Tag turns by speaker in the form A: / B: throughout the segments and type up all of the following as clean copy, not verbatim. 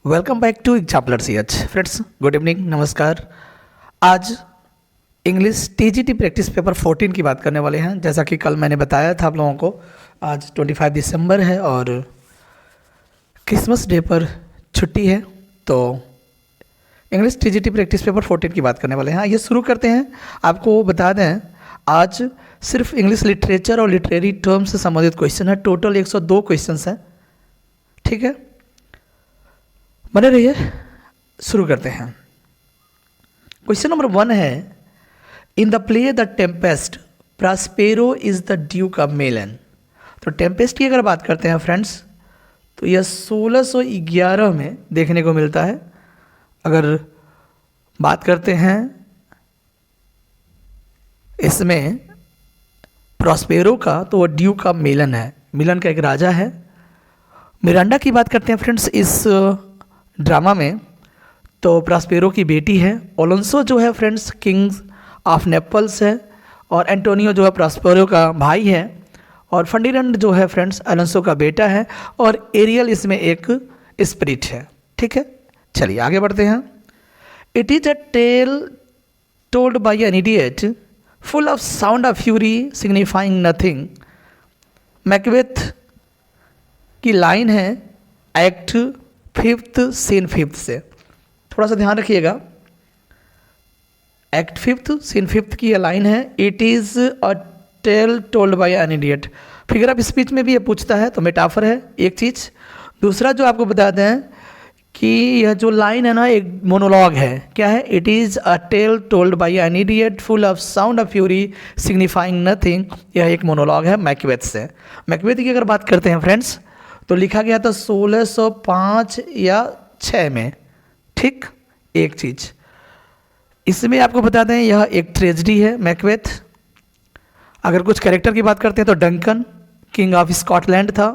A: Welcome back to Exemplar CH friends, good evening, नमस्कार। आज English TGT practice paper 14 की बात करने वाले हैं। जैसा कि कल मैंने बताया था आप लोगों को, आज 25 दिसंबर है और क्रिसमस डे पर छुट्टी है, तो इंग्लिश TGT प्रैक्टिस पेपर 14 की बात करने वाले हैं। आइए शुरू करते हैं। आपको बता दें, आज सिर्फ इंग्लिश लिटरेचर और लिटरेरी टर्म से संबंधित क्वेश्चन है। टोटल 102 क्वेश्चन हैं, ठीक है। बने रहिए, शुरू करते हैं। क्वेश्चन नंबर 1 है, in the play the Tempest Prospero is the duke of Milan. तो टेम्पेस्ट की अगर बात करते हैं फ्रेंड्स, तो यह 1611 में देखने को मिलता है। अगर बात करते हैं इसमें प्रॉस्पेरो का, तो वह ड्यूक ऑफ मिलन है। मिलन का एक राजा है। मिरांडा की बात करते हैं फ्रेंड्स इस ड्रामा में, तो प्रॉस्पेरो की बेटी है। ओलोंसो जो है फ्रेंड्स किंग ऑफ नेपल्स है, और एंटोनियो जो है प्रॉस्पेरो का भाई है, और फर्डिनेंड जो है फ्रेंड्स अलोंसो का बेटा है, और एरियल इसमें एक स्पिरिट है, ठीक है। चलिए आगे बढ़ते हैं। It is a tale told by an idiot full of sound of fury signifying nothing. Macbeth की लाइन है एक्ट 5th सीन 5th से, थोड़ा सा ध्यान रखिएगा। एक्ट 5th सीन 5th की यह लाइन है, it is a tale told by an idiot. Figure of speech में भी ये पूछता है, तो मेटाफर है एक चीज़। दूसरा जो आपको बता दें कि यह जो लाइन है ना, एक मोनोलॉग है। क्या है? It is a tale told by an idiot full of sound of fury signifying nothing. यह एक मोनोलॉग है मैकबेथ से। मैकबेथ की अगर बात करते हैं फ्रेंड्स, तो लिखा गया था 1605 या 6 में, ठीक। एक चीज़ इसमें आपको बता दें, यह एक ट्रेजेडी है मैकबेथ। अगर कुछ कैरेक्टर की बात करते हैं तो डंकन किंग ऑफ स्कॉटलैंड था।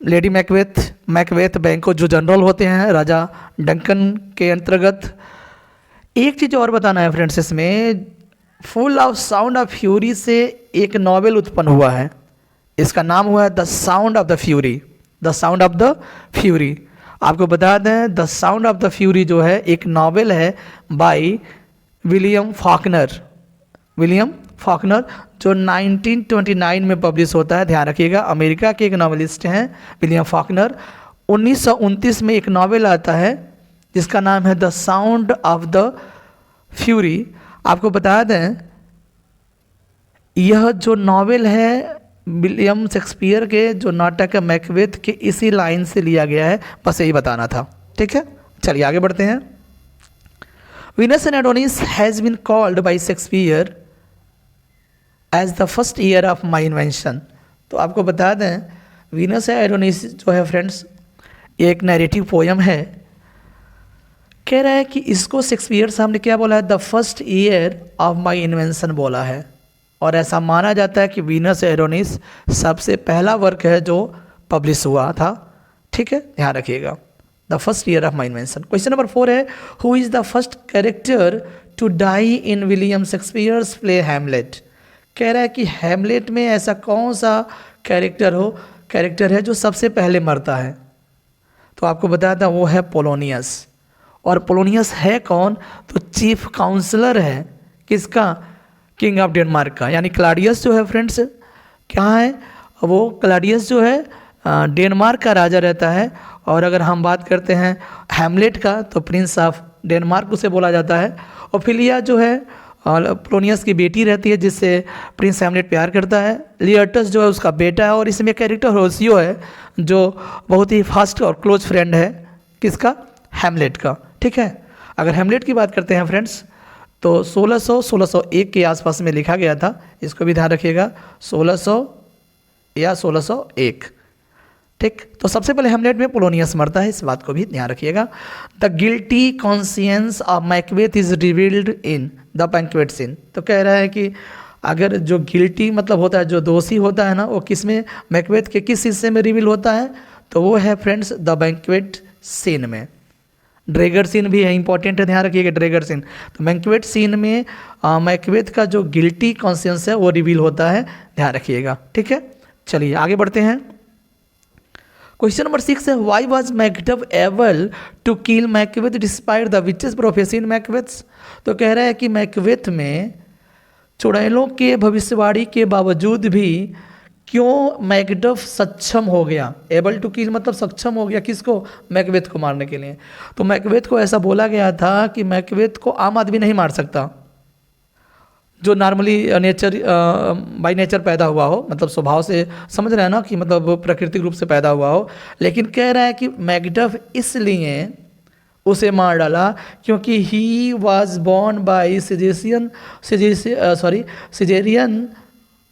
A: लेडी मैकबेथ बैंको जो जनरल होते हैं राजा डंकन के अंतर्गत। एक चीज़ और बताना है फ्रेंड्स, इसमें full of sound of fury से एक नॉवेल उत्पन्न हुआ है। इसका नाम हुआ है the sound of the fury. The sound of the fury, आपको बता दें, the sound of the fury जो है एक नॉवेल है बाय विलियम फॉकनर, जो 1929 में पब्लिश होता है। ध्यान रखिएगा, अमेरिका के एक नॉवेलिस्ट हैं विलियम फॉकनर। 1929 में एक नॉवेल आता है जिसका नाम है the sound of the fury. आपको बता दें, यह जो नॉवेल है विलियम शेक्सपियर के जो नाटक है मैकबेथ के, इसी लाइन से लिया गया है। बस यही बताना था, ठीक है। चलिए आगे बढ़ते हैं। Venus and Adonis has been called by Shakespeare as the first year of my invention. तो आपको बता दें, वीनस एंड एडोनिस जो है फ्रेंड्स एक नैरेटिव पोयम है। कह रहा है कि इसको शेक्सपियर साहब ने क्या बोला है? The first year of my invention बोला है। और ऐसा माना जाता है कि वीनस एडोनिस सबसे पहला वर्क है जो पब्लिश हुआ था, ठीक है। ध्यान रखिएगा, the first year of my invention. Question number 4 है, who is the first character to die in William Shakespeare's play Hamlet. कह रहा है कि हैमलेट में ऐसा कौन सा कैरेक्टर है जो सबसे पहले मरता है। तो आपको बताया था वो है पोलोनियस। और पोलोनियस है कौन? तो चीफ काउंसलर है किसका? किंग ऑफ डेनमार्क का। यानी क्लाडियस जो है फ्रेंड्स क्या है? वो क्लाडियस जो है डेनमार्क का राजा रहता है। और अगर हम बात करते हैं हैमलेट का, तो प्रिंस ऑफ डेनमार्क उसे बोला जाता है। ओफिलिया जो है पोलोनियस की बेटी रहती है, जिससे प्रिंस हैमलेट प्यार करता है। लियर्टस जो है उसका बेटा है। और इसमें कैरेक्टर होशियो है जो बहुत ही फास्ट और क्लोज फ्रेंड है किसका? हैमलेट का, ठीक है। अगर हैमलेट की बात करते हैं फ्रेंड्स, तो 1601 के आसपास में लिखा गया था। इसको भी ध्यान रखिएगा, 1600 या 1601, ठीक। तो सबसे पहले हैमलेट में पोलोनियस मरता है, इस बात को भी ध्यान रखिएगा। The guilty conscience of Macbeth is revealed in the banquet scene. तो कह रहा है कि अगर जो गिल्टी मतलब होता है, जो दोषी होता है ना, वो किस में, मैकबेथ के किस हिस्से में रिवील होता है? तो वो है फ्रेंड्स द बैंक्वेट सीन में। ड्रैगर सीन भी है, इंपॉर्टेंट है, ध्यान रखिएगा ड्रैगर सीन। तो बैंक्वेट सीन में मैकबेथ का जो गिल्टी कॉन्शियंस है वो रिवील होता है, ध्यान रखिएगा, ठीक है। चलिए आगे बढ़ते हैं। क्वेश्चन नंबर 6 है why was Macduff able to kill Macbeth despite the witches prophecy in Macbeth. तो कह रहा है कि मैकबेथ में चुड़ैलों के भविष्यवाणी के बावजूद भी क्यों मैकडफ सक्षम हो गया। एबल टू किल मतलब सक्षम हो गया किसको, मैकबेथ को मारने के लिए। तो मैकबेथ को ऐसा बोला गया था कि मैकबेथ को आम आदमी नहीं मार सकता, जो नॉर्मली नेचर बाय नेचर पैदा हुआ हो, मतलब स्वभाव से समझ रहे हैं ना कि मतलब प्राकृतिक रूप से पैदा हुआ हो। लेकिन कह रहा है कि मैकडफ इसलिए उसे मार डाला क्योंकि he was born by caesarean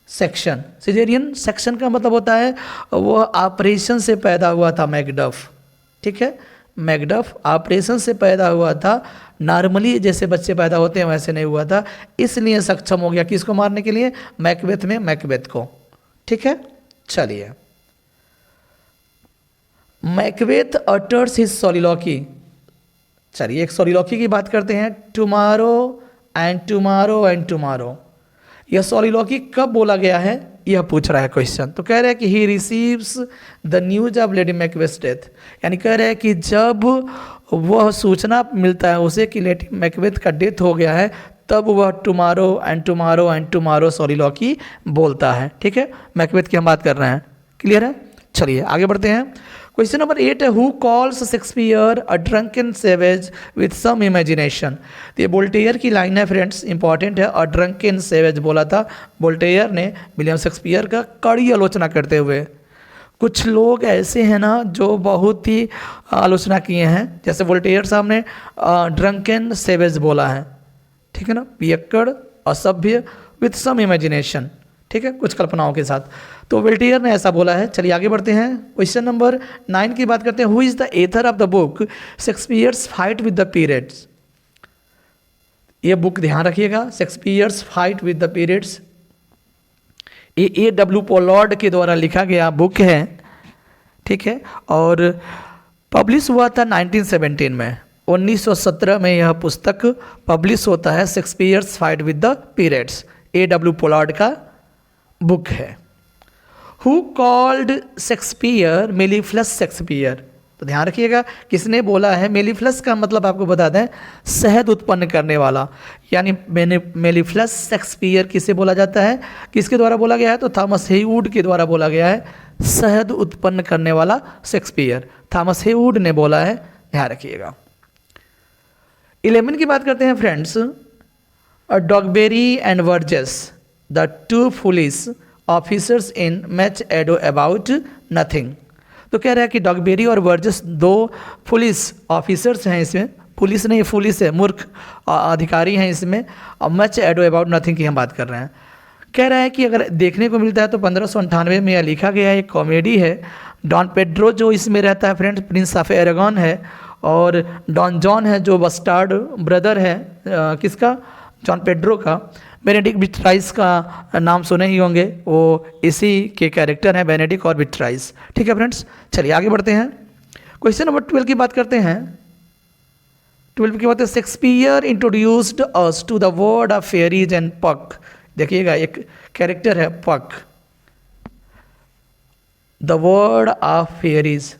A: section. Caesarean section का मतलब होता है वो ऑपरेशन से पैदा हुआ था मैकडफ, ठीक है। मैकडफ ऑपरेशन से पैदा हुआ था, नॉर्मली जैसे बच्चे पैदा होते हैं वैसे नहीं हुआ था, इसलिए सक्षम हो गया किसको मारने के लिए, मैकबेथ में मैकबेथ को, ठीक है। चलिए, मैकबेथ अटर्स हिज सोलिलॉकी। चलिए एक सोलिलॉकी की बात करते हैं। Tomorrow and tomorrow and tomorrow, यह सोलिलॉकी कब बोला गया है यह पूछ रहा है क्वेश्चन। तो कह रहा है कि he receives the news of lady Macbeth death, यानी कह रहा है कि जब वह सूचना मिलता है उसे कि लेडी मैकबेथ का डेथ हो गया है, तब वह tomorrow and tomorrow and tomorrow soliloquy बोलता है, ठीक है। मैकबेथ की हम बात कर रहे हैं, क्लियर है। चलिए आगे बढ़ते हैं। क्वेश्चन नंबर 8 है who calls Shakespeare a drunken savage with some imagination. तो ये वोल्टेयर की लाइन है फ्रेंड्स, इंपॉर्टेंट है। अ ड्रंकन सेवेज बोला था वोल्टेयर ने विलियम शेक्सपियर का कड़ी आलोचना करते हुए। कुछ लोग ऐसे हैं ना जो बहुत ही आलोचना किए हैं, जैसे वोल्टेयर साहब ने ड्रंकन सेवेज बोला है, ठीक है ना, पियक्कड़ असभ्य विथ सम इमेजिनेशन, ठीक है, कुछ कल्पनाओं के साथ। तो वोल्टेयर ने ऐसा बोला है। चलिए आगे बढ़ते हैं। क्वेश्चन नंबर 9 की बात करते हैं। Who is the author of the book Shakespeare's fight with the periods. ये बुक ध्यान रखिएगा, Shakespeare's fight with the periods, ये A.W. पोलार्ड के द्वारा लिखा गया बुक है, ठीक है, और पब्लिश हुआ था 1917 में। 1917 में यह पुस्तक पब्लिश होता है, Shakespeare's fight with the periods, A.W. Pollard का बुक है। Who called Shakespeare mellifluous Shakespeare. तो ध्यान रखिएगा किसने बोला है। मेलिफ्लस का मतलब आपको बता दें शहद उत्पन्न करने वाला, यानी मेलिफ्लस शेक्सपियर किसे बोला जाता है, किसके द्वारा बोला गया है, तो थॉमस हेवुड के द्वारा बोला गया है। शहद उत्पन्न करने वाला शेक्सपियर थॉमस हेवुड ने बोला है, ध्यान रखिएगा। 11 की बात करते हैं friends. Dogberry and Verges the two police officers in Much ado about Nothing. तो कह रहा है कि डॉगबेरी और वर्जेस दो पुलिस ऑफिसर्स हैं इसमें, पुलिस नहीं पुलिस है, मूर्ख अधिकारी हैं इसमें, और मैच एडो अबाउट नथिंग की हम बात कर रहे हैं। कह रहा है कि अगर देखने को मिलता है तो 1598 में यह लिखा गया है, एक कॉमेडी है। डॉन पेड्रो जो इसमें रहता है फ्रेंड्स प्रिंस ऑफ एरागॉन है, और डॉन जॉन है जो बस्टार्ड ब्रदर है किसका, जॉन पेड्रो का। बेनेडिक्ट बिट्राइस का नाम सुने ही होंगे, वो इसी के कैरेक्टर हैं, बेनेडिक्ट और बिट्राइस, ठीक है फ्रेंड्स। चलिए आगे बढ़ते हैं। क्वेश्चन नंबर 12 की बात करते हैं। 12 की बात है Shakespeare introduced us to the word of fairies and Puck. देखिएगा एक कैरेक्टर है पक, द वर्ड ऑफ फेरीज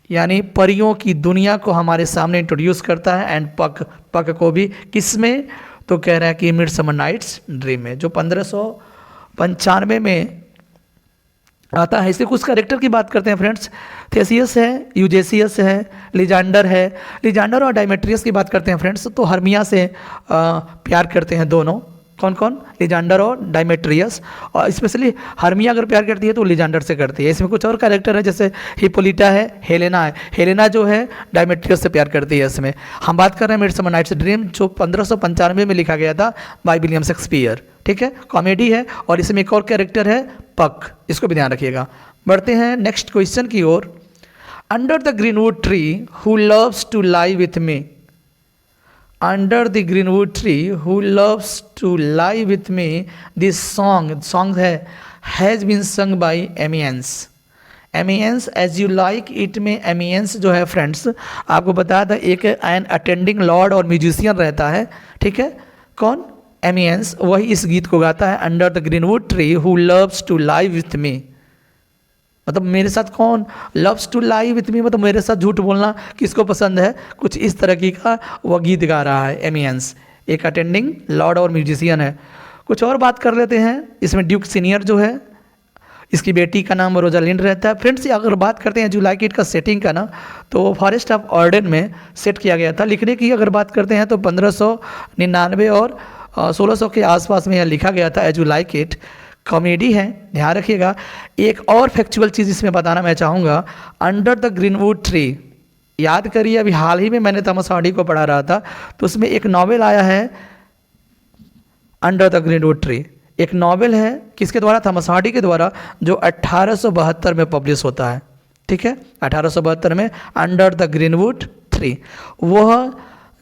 A: यानी परियों की दुनिया को हमारे सामने इंट्रोड्यूस करता है, एंड पक को भी किसमें, तो कह रहा है कि मिडसमर नाइट्स ड्रीम में, जो 1595 में आता है। इसके कुछ कैरेक्टर की बात करते हैं फ्रेंड्स। थेसियस है, यूजेसियस है, लिजांडर है। लिजांडर और डायमेट्रियस की बात करते हैं फ्रेंड्स, तो हर्मिया से प्यार करते हैं दोनों। कौन कौन, लिजांडर और डायमेट्रियस, और स्पेशली हर्मिया अगर प्यार करती है तो लिजांडर से करती है। इसमें कुछ और कैरेक्टर है जैसे हिपोलिटा है, हेलेना है। हेलेना जो है डायमेट्रियस से प्यार करती है। इसमें हम बात कर रहे हैं मिडसमर नाइट्स ड्रीम, जो 1595 में लिखा गया था बाय विलियम शेक्सपियर, ठीक है, कॉमेडी है। और इसमें एक और कैरेक्टर है पक, इसको भी ध्यान रखिएगा। बढ़ते हैं नेक्स्ट क्वेश्चन की ओर। Under the greenwood tree who loves to lie with me. Under the greenwood tree who loves to lie with me, this song है has been sung by Amiens. Amiens as you like it में Amiens जो है friends आपको बताया था एक an attending lord और musician रहता है, ठीक है, कौन, एमियंस, वही इस गीत को गाता है। Under the greenwood tree who loves to lie with me, मतलब मेरे साथ कौन loves to lie with me, मतलब मेरे साथ झूठ बोलना किसको पसंद है, कुछ इस तरह की का वह गीत गा रहा है एमियंस, एक अटेंडिंग लॉर्ड और म्यूजिशियन है। कुछ और बात कर लेते हैं, इसमें ड्यूक सीनियर जो है इसकी बेटी का नाम रोजालिंड रहता है। फ्रेंड्स अगर बात करते हैं जुलाई किट का सेटिंग का ना, तो फॉरेस्ट ऑफ ऑर्डन में सेट किया गया था। लिखने की अगर बात करते हैं तो 1599 और 1600 के आसपास में यह लिखा गया था as you like it. Comedy है, ध्यान रखिएगा। एक और फैक्चुअल चीज़ इसमें बताना मैं चाहूँगा, अंडर द ग्रीनवुड ट्री, याद करिए अभी हाल ही में मैंने थॉमस हार्डी को पढ़ा रहा था, तो उसमें एक नॉवेल आया है अंडर द ग्रीनवुड ट्री। एक नॉवेल है किसके द्वारा, थॉमस हार्डी के द्वारा, जो 1872 में पब्लिश होता है। ठीक है, 1872 में अंडर द ग्रीनवुड ट्री। वह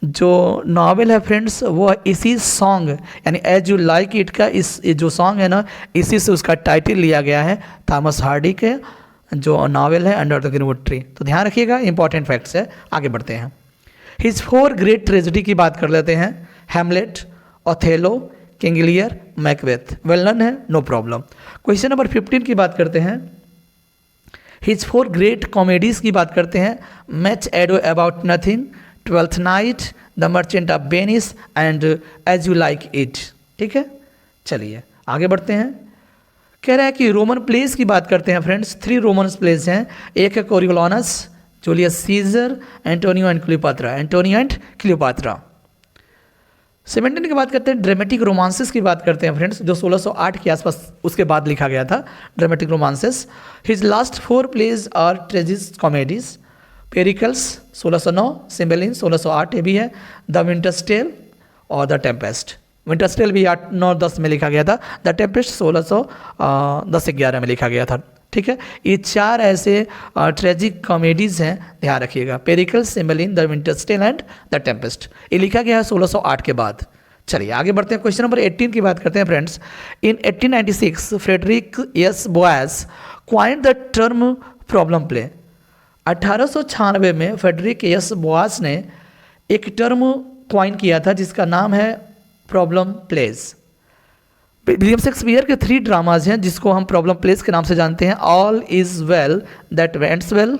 A: जो नॉवेल है फ्रेंड्स, वह इसी सॉन्ग यानी एज यू लाइक इट का इस जो सॉन्ग है ना, इसी से उसका टाइटल लिया गया है, थॉमस हार्डी के जो नॉवेल है अंडर द ग्रीनवुड ट्री। तो ध्यान रखिएगा, इंपॉर्टेंट फैक्ट्स है। आगे बढ़ते हैं, हिज 4 ग्रेट ट्रेजेडी की बात कर लेते हैं। Hamlet, Othello, King Lear, Macbeth, well none है, नो प्रॉब्लम। क्वेश्चन नंबर 15 की बात करते हैं, हिज 4 ग्रेट कॉमेडीज़ की बात करते हैं। Much ado about nothing, twelfth night, the merchant of Venice and as you like it. ठीक है, चलिए आगे बढ़ते हैं। कह रहा है कि रोमन प्लेस की बात करते हैं फ्रेंड्स। 3 रोमन प्लेस हैं, एक है Coriolanus, Julius Caesar, Antonio and Cleopatra, Antonio and Cleopatra. 17 की बात करते हैं, ड्रामेटिक रोमांसेस की बात करते हैं फ्रेंड्स, जो 1608 के आसपास उसके बाद लिखा गया था, dramatic romances. His last 4 plays are tragicomedies. Pericles 1609, Cymbeline 1608 ये भी है, द विंटर्स टेल और द टेम्पेस्ट। विंटर्स टेल भी 8-9-10 में लिखा गया था, द टेम्पेस्ट 1610-11 में लिखा गया था। ठीक है, ये 4 ऐसे ट्रेजिक कॉमेडीज़ हैं, ध्यान रखिएगा। Pericles, Cymbeline, the Winter's Tale and the Tempest, ये लिखा गया है 1608 के बाद। चलिए आगे बढ़ते हैं, क्वेश्चन नंबर 18 की बात करते हैं friends. In 1896 Frederick S Boas coined the term problem play. 1896 में फ्रेडरिक एस बोयस ने एक टर्म क्वाइन किया था जिसका नाम है प्रॉब्लम प्लेज। विलियम शेक्सपियर के 3 ड्रामाज हैं जिसको हम प्रॉब्लम प्लेस के नाम से जानते हैं। All is well that ends well,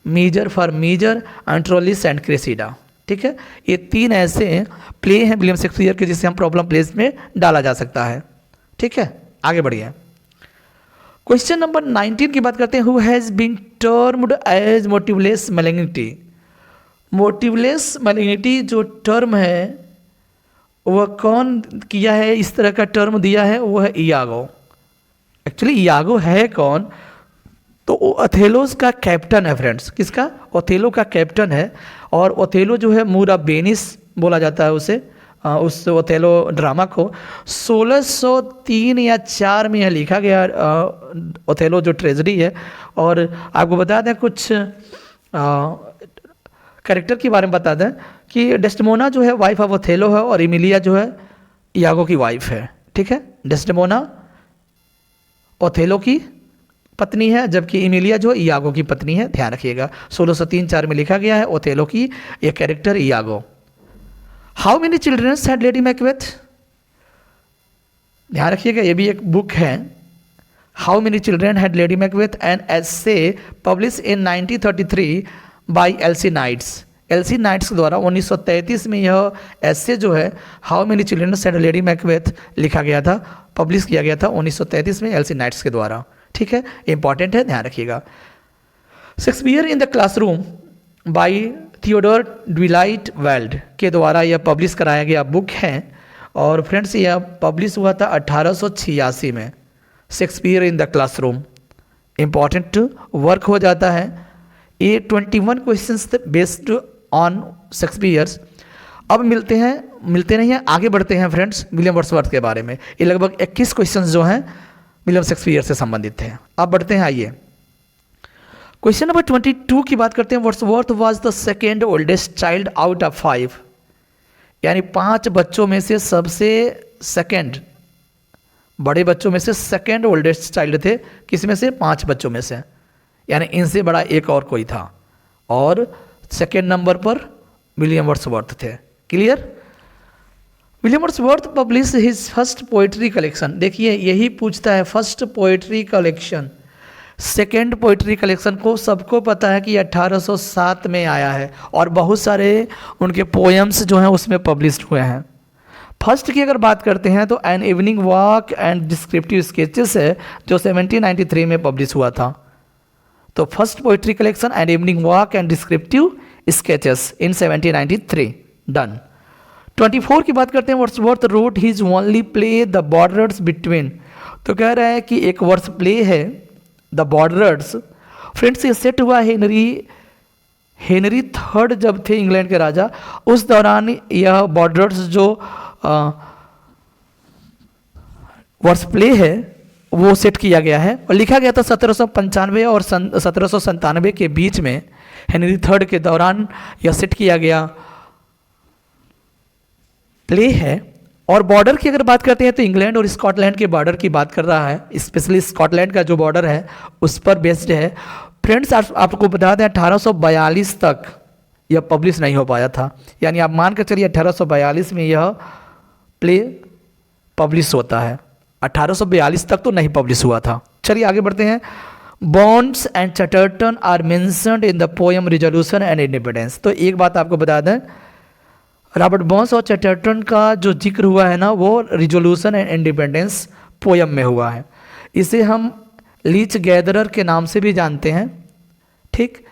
A: Measure for Measure, Troilus and Cressida. ठीक है, ये 3 ऐसे प्ले हैं विलियम शेक्सपियर के जिसे हम प्रॉब्लम प्लेस में डाला जा सकता है। ठीक है, आगे बढ़िए। क्वेश्चन नंबर 19 की बात करते हैं, who has been termed as motiveless malignity. Motiveless malignity जो टर्म है वह कौन किया है, इस तरह का टर्म दिया है, वो है इयागो। एक्चुअली इयागो है कौन, तो ओथेलोस का कैप्टन है फ्रेंड्स। किसका, ओथेलो का कैप्टन है। और ओथेलो जो है मूड ऑफ वेनिस बोला जाता है उसे, उस ओथेलो ड्रामा को 1603 या 4 में यह लिखा गया ओथेलो जो ट्रेजेडी है। और आपको बता दें कुछ कैरेक्टर के बारे में बता दें कि डेस्डेमोना जो है वाइफ ऑफ ओथेलो है और इमिलिया जो है इयागो की वाइफ है। ठीक है, डेस्डेमोना ओथेलो की पत्नी है, जबकि इमिलिया जो है इयागो की पत्नी है, ध्यान रखिएगा। 1603-4 में लिखा गया है ओथेलो की ये character Iago. How many childrens had Lady Macbeth, ध्यान रखिएगा, ये भी एक बुक है। How many children had Lady Macbeth, an essay publish in 1933 by Elsie Knights. Elsie Knights के द्वारा 1933 में यह ऐसे जो है how many children had Lady Macbeth लिखा गया था, पब्लिश किया गया था 1933 में एल्सी नाइट्स के द्वारा। ठीक है, इंपॉर्टेंट है, ध्यान रखिएगा। Shakespeare in the classroom by Theodore ड्विलाइट वेल्ड के द्वारा यह पब्लिश कराया गया बुक है। और फ्रेंड्स यह पब्लिश हुआ था 1886 में। Shakespeare in the classroom important work हो जाता है। ये 21 क्वेश्चंस बेस्ड ऑन शेक्सपियर्स। अब मिलते नहीं हैं, आगे बढ़ते हैं फ्रेंड्स विलियम वर्ड्सवर्थ के बारे में। ये लगभग 21 क्वेश्चंस जो हैं विलियम शेक्सपियर से संबंधित थे। अब बढ़ते हैं, आइए क्वेश्चन नंबर 22 की बात करते हैं। Wordsworth was the second oldest child out of 5, यानी 5 बच्चों में से सबसे सेकेंड, बड़े बच्चों में से सेकेंड ओल्डेस्ट चाइल्ड थे। किस में से, 5 बच्चों में से, यानी इनसे बड़ा एक और कोई था। और सेकेंड नंबर पर विलियम वर्ड्सवर्थ थे। Clear. William Wordsworth publish his first poetry collection. देखिए यही पूछता है, first poetry collection second poetry collection को सबको पता है कि 1807 में आया है और बहुत सारे उनके पोएम्स जो हैं उसमें पब्लिश हुए हैं। फर्स्ट की अगर बात करते हैं तो an evening walk and descriptive sketches है जो 1793 में पब्लिश हुआ था। तो first poetry collection an evening walk and descriptive sketches in 1793 done. 24 की बात करते हैं, Wordsworth road his only play the borders between. तो कह रहा है कि एक वर्ष प्ले है द बॉर्डर्स। फ्रेंड्स ये सेट हुआ हेनरी थर्ड जब थे इंग्लैंड के राजा, उस दौरान यह बॉर्डर्स जो वर्ष प्ले है वो सेट किया गया है और लिखा गया था 1795 और 1797 के बीच में। हेनरी थर्ड के दौरान यह सेट किया गया प्ले है। और बॉर्डर की अगर बात करते हैं तो इंग्लैंड और स्कॉटलैंड के बॉर्डर की बात कर रहा है, स्पेशली स्कॉटलैंड का जो बॉर्डर है उस पर बेस्ड है। फ्रेंड्स आपको बता दें 1842 तक यह पब्लिश नहीं हो पाया था, यानी आप मान कर चलिए 1842 में यह प्ले पब्लिश होता है। 1842 तक तो नहीं पब्लिश हुआ था। चलिए आगे बढ़ते हैं। Burns and Chatterton are mentioned in the poem Resolution and Independence. तो एक बात आपको बता दें, रॉबर्ट बॉन्स और चटर्टन का जो जिक्र हुआ है ना वो रिजोल्यूशन एंड इंडिपेंडेंस पोयम में हुआ है। इसे हम लीच गैदरर के नाम से भी जानते हैं। ठीक,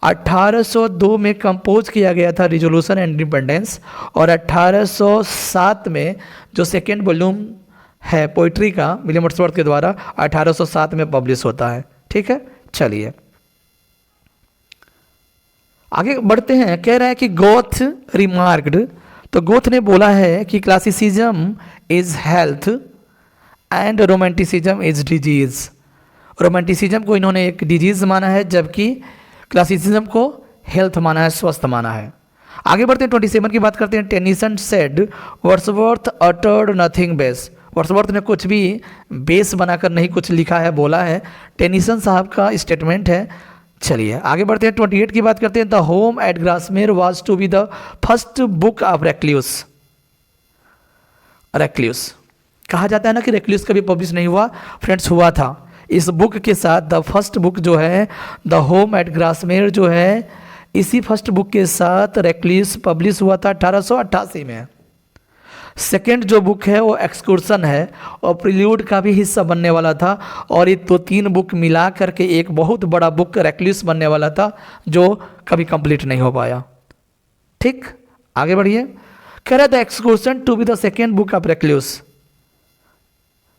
A: 1802 में कंपोज किया गया था रिजोल्यूशन एंड इंडिपेंडेंस और 1807 में जो सेकेंड वॉल्यूम है पोइट्री का विलियम वर्ड्सवर्थ के द्वारा 1807 में पब्लिश होता है। ठीक है, चलिए आगे बढ़ते हैं। कह रहा है कि गोथ रिमार्क्ड, तो गोथ ने बोला है कि classicism is health and romanticism is disease. Romanticism को इन्होंने एक डिजीज माना है जबकि क्लासिसिज्म को हेल्थ माना है, स्वस्थ माना है। आगे बढ़ते हैं 27 की बात करते हैं। Tennyson said Wordsworth uttered nothing base. Wordsworth ने कुछ भी बेस बनाकर नहीं कुछ लिखा है, बोला है। टेनिसन साहब का स्टेटमेंट है। चलिए आगे बढ़ते हैं 28 की बात करते हैं। The Home at Grasmere was to be the first book of Recluse. Recluse कहा जाता है ना कि रेक्ल्यूस कभी पब्लिश नहीं हुआ, फ्रेंड्स हुआ था। इस बुक के साथ द फर्स्ट बुक जो है द होम एट ग्रासमेर जो है, इसी फर्स्ट बुक के साथ रेक्ल्यूस पब्लिश हुआ था 1888 में। सेकेंड जो बुक है वो एक्सकर्सन है और प्रिल्यूड का भी हिस्सा बनने वाला था और ये तो 3 बुक मिला करके एक बहुत बड़ा बुक रेक्ल्यूस बनने वाला था जो कभी कंप्लीट नहीं हो पाया। ठीक, आगे बढ़िए। कह रहा था Excursion to be the second book of Recluse.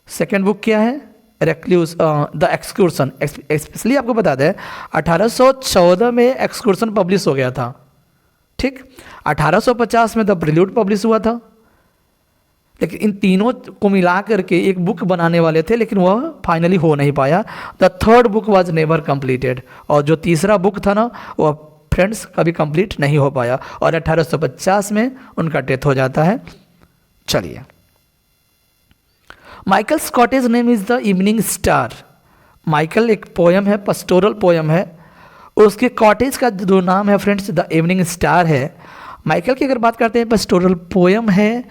A: Second book क्या है? रेक्ल्यूस द एक्सकर्सन। स्पेशली आपको बता दें 1814 में एक्सकर्सन पब्लिश हो गया था। ठीक, 1850 में द प्रिल्यूड पब्लिश हुआ था। लेकिन इन तीनों को मिला करके एक बुक बनाने वाले थे लेकिन वह फाइनली हो नहीं पाया। The third book was never completed. और जो तीसरा बुक था ना वह फ्रेंड्स कभी कंप्लीट नहीं हो पाया और 1850 में उनका डेथ हो जाता है। चलिए, Michael cottage name is the Evening Star. Michael एक पोयम है, पस्टोरल पोयम है, उसके कॉटेज का जो नाम है फ्रेंड्स द इवनिंग स्टार है। माइकल की अगर बात करते हैं पस्टोरल पोयम है,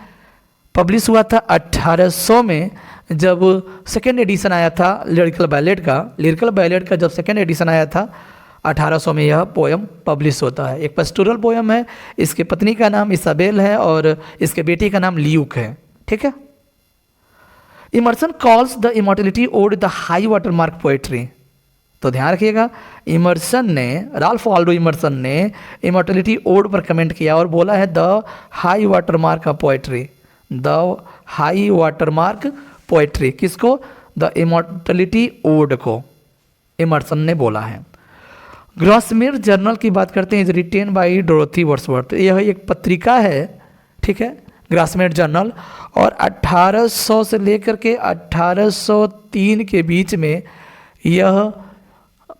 A: पब्लिश हुआ था 1800 में जब सेकेंड एडिशन आया था लिरिकल बैलेट का। लिरिकल बैलेट का जब सेकेंड एडिशन आया था 1800 में यह पोयम पब्लिश होता है। एक पस्टोरल पोयम है, इसके पत्नी का नाम इसाबेल है और इसके बेटे का नाम ल्यूक है। ठीक है। Emerson calls the immortality ode the high water mark poetry. तो ध्यान रखिएगा, इमर्सन ने, राल्फ वाल्डो इमर्सन ने इमॉर्टलिटी ओड पर कमेंट किया और बोला है the high water mark of poetry. The high water mark poetry किसको? द इमॉर्टलिटी ओड को इमर्सन ने बोला है। ग्रॉसमेर जर्नल की बात करते हैं, is written by Dorothy Wordsworth. यह एक पत्रिका है, ठीक है, ग्रॉसमेर जर्नल। और 1800 से लेकर के 1803 के बीच में यह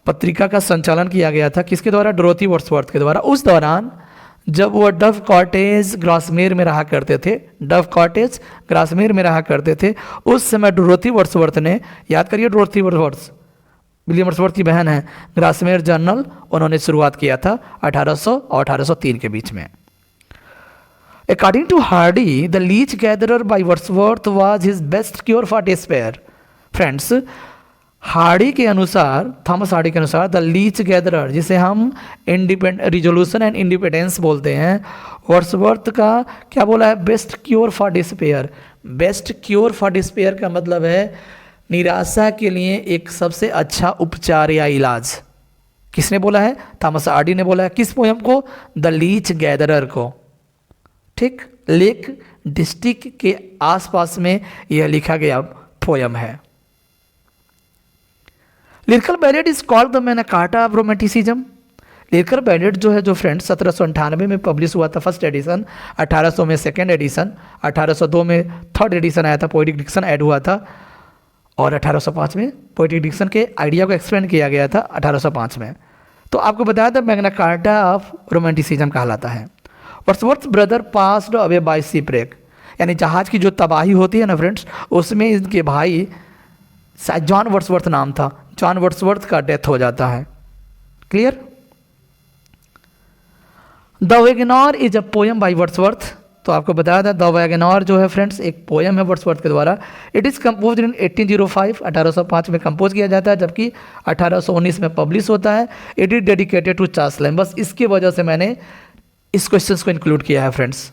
A: पत्रिका का संचालन किया गया था। किसके द्वारा? डोरोथी वर्ड्सवर्थ के द्वारा। उस दौरान जब वो डव कॉटेज ग्रासमेर में रहा करते थे, डव कॉटेज ग्रासमेर में रहा करते थे, उस समय डोरोथी वर्ड्सवर्थ ने, याद करिए डोरोथी वर्ड्सवर्थ विलियम वर्ड्सवर्थ की बहन है, ग्रासमेर जर्नल उन्होंने शुरुआत किया था 1800 और 1803 के बीच में। According to Hardy the leech gatherer by Wordsworth was his best cure for despair. Friends, Hardy के अनुसार, थॉमस हार्डी के अनुसार, द लीच गैदरर, जिसे हम रिजोल्यूशन एंड इंडिपेंडेंस बोलते हैं, वर्ड्सवर्थ का क्या बोला है, best cure for despair. Best cure for despair का मतलब है निराशा के लिए एक सबसे अच्छा उपचार या इलाज। किसने बोला है? थॉमस हार्डी ने बोला है। किस पोयम को? द लीच गैदरर को। ठीक, लेक डिस्ट्रिक्ट के आसपास में यह लिखा गया पोयम है। Lyrical ballot is called the Magna carta of romanticism. Lyrical ballot जो है, जो फ्रेंड्स 1798 में पब्लिश हुआ था फर्स्ट एडिशन, 1800 में सेकेंड एडिशन, 1802 में थर्ड एडिशन आया था, पोएटिक डिक्शन ऐड हुआ था, और 1805 में पोएटिक डिक्शन के आइडिया को एक्सपेंड किया गया था 1805 में। तो आपको बताया था मैग्ना कार्टा ऑफ रोमांटिसिज्म कहलाता है। Wordsworth brother passed away by shipwreck, यानी जहाज की जो तबाही होती है ना फ्रेंड्स, उसमें इनके भाई शायद जॉन वर्ड्सवर्थ नाम था, जॉन वर्ड्सवर्थ का डेथ हो जाता है। Clear? The Wagner is a poem by Wordsworth. तो आपको बताया था द वैगनर जो है फ्रेंड्स एक पोयम है वर्ड्सवर्थ के द्वारा। इट इज़ कंपोज इन 1805, 1805 में कंपोज किया जाता है, जबकि 1819 में पब्लिश होता है। It is dedicated to Charles Lamb. बस इसकी वजह से मैंने इस क्वेश्चन को इंक्लूड किया है फ्रेंड्स।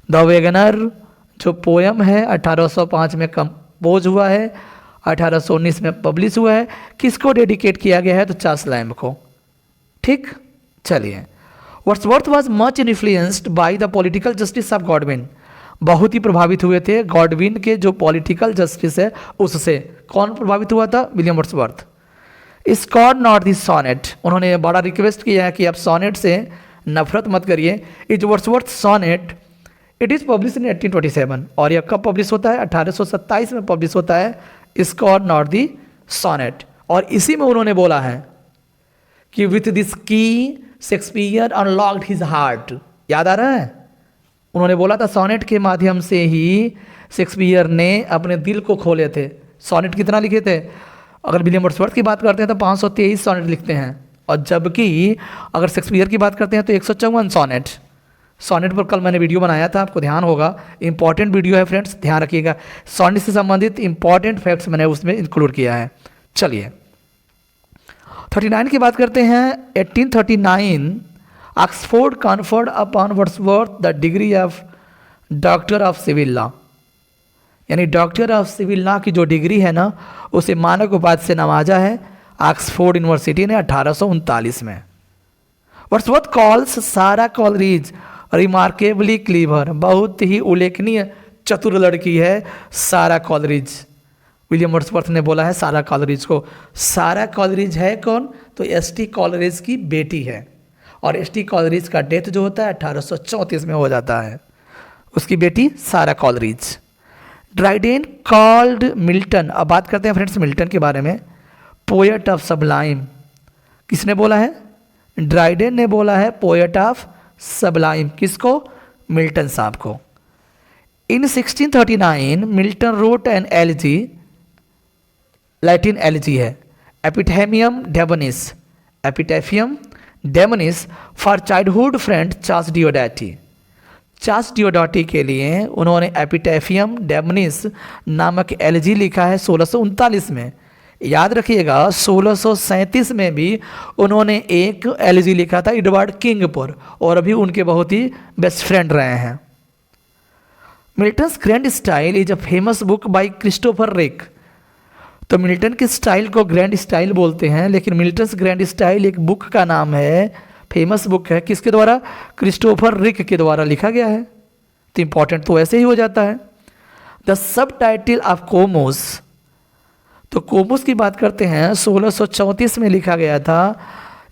A: द वैगनर जो पोयम है 1805 में कंपोज हुआ है, 1819 में पब्लिश हुआ है। किसको डेडिकेट किया गया है? तो चार्ल्स लैम्ब को। ठीक, चलिए। Wordsworth was much influenced by the political justice of Godwin. बहुत ही प्रभावित हुए थे गॉडविन के जो पॉलिटिकल जस्टिस है उससे। कौन प्रभावित हुआ था? William Wordsworth. Scott not this sonnet, उन्होंने बड़ा रिक्वेस्ट किया है कि आप सोनेट से नफरत मत करिए। Is Wordsworth sonnet, it is publish in 1827, और यह कब पब्लिश होता है? 1827 में पब्लिश होता है स्कॉट नॉट दी सोनेट। और इसी में उन्होंने बोला है कि विथ दिस की शेक्सपियर अनलॉक्ड हिज हार्ट। याद आ रहा है? उन्होंने बोला था सोनेट के माध्यम से ही शेक्सपियर ने अपने दिल को खोले थे। सोनेट कितना लिखे थे? अगर विलियम वर्ड्सवर्थ की बात करते हैं तो 523 सोनेट लिखते हैं, और जबकि अगर शेक्सपियर की बात करते हैं तो 154 सोनेट। सोनेट पर कल मैंने वीडियो बनाया था, आपको ध्यान होगा, इंपॉर्टेंट वीडियो है फ्रेंड्स, ध्यान रखिएगा। सोनेट से संबंधित इंपॉर्टेंट फैक्ट्स मैंने उसमें इंक्लूड किया है। चलिए 39 की बात करते हैं। 1839 Oxford conferred upon Wordsworth the degree of doctor of civil law, यानी डॉक्टर ऑफ सिविल लॉ की जो डिग्री है ना, उसे मानक उपाधि से नवाजा है ऑक्सफोर्ड यूनिवर्सिटी ने 1839 में। वर्ड्सवर्थ कॉल्स सारा कॉलरिज रिमार्केबली क्लीवर, बहुत ही उल्लेखनीय चतुर लड़की है सारा कॉलरिज। विलियम वर्ड्सवर्थ ने बोला है सारा कॉलरिज को। सारा कॉलरिज है कौन? तो एसटी कॉलरिज की बेटी है, और एसटी कॉलरिज का डेथ जो होता है 1834 में हो जाता है। उसकी बेटी सारा कॉलरिज। ड्राइडेन कॉल्ड मिल्टन, अब बात करते हैं फ्रेंड्स मिल्टन के बारे में, पोएट ऑफ सबलाइम। किसने बोला है? ड्राइडेन ने बोला है पोएट ऑफ सबलाइम। किसको? मिल्टन साहब को। In 1639 Milton wrote an elegy, Latin elegy है, Epitaphium Damonis, Epitaphium Damonis for childhood friend Charles Diodati. Charles Diodati के लिए उन्होंने एपिथेफियम डेमोनिस नामक एलिजी लिखा है 1639 में। याद रखिएगा 1637 में भी उन्होंने एक एलिजी लिखा था एडवर्ड किंग पर, और अभी उनके बहुत ही बेस्ट फ्रेंड रहे हैं। Milton's grand style is a famous book by Christopher Ricks. तो मिल्टन के स्टाइल को ग्रैंड स्टाइल बोलते हैं, लेकिन मिल्टन्स ग्रैंड स्टाइल एक बुक का नाम है, फेमस बुक है। किसके द्वारा? क्रिस्टोफर रिक के द्वारा लिखा गया है। तो इंपॉर्टेंट तो ऐसे ही हो जाता है। द सब टाइटिल ऑफ कोमोस, तो कोमोस की बात करते हैं 1634 में लिखा गया था।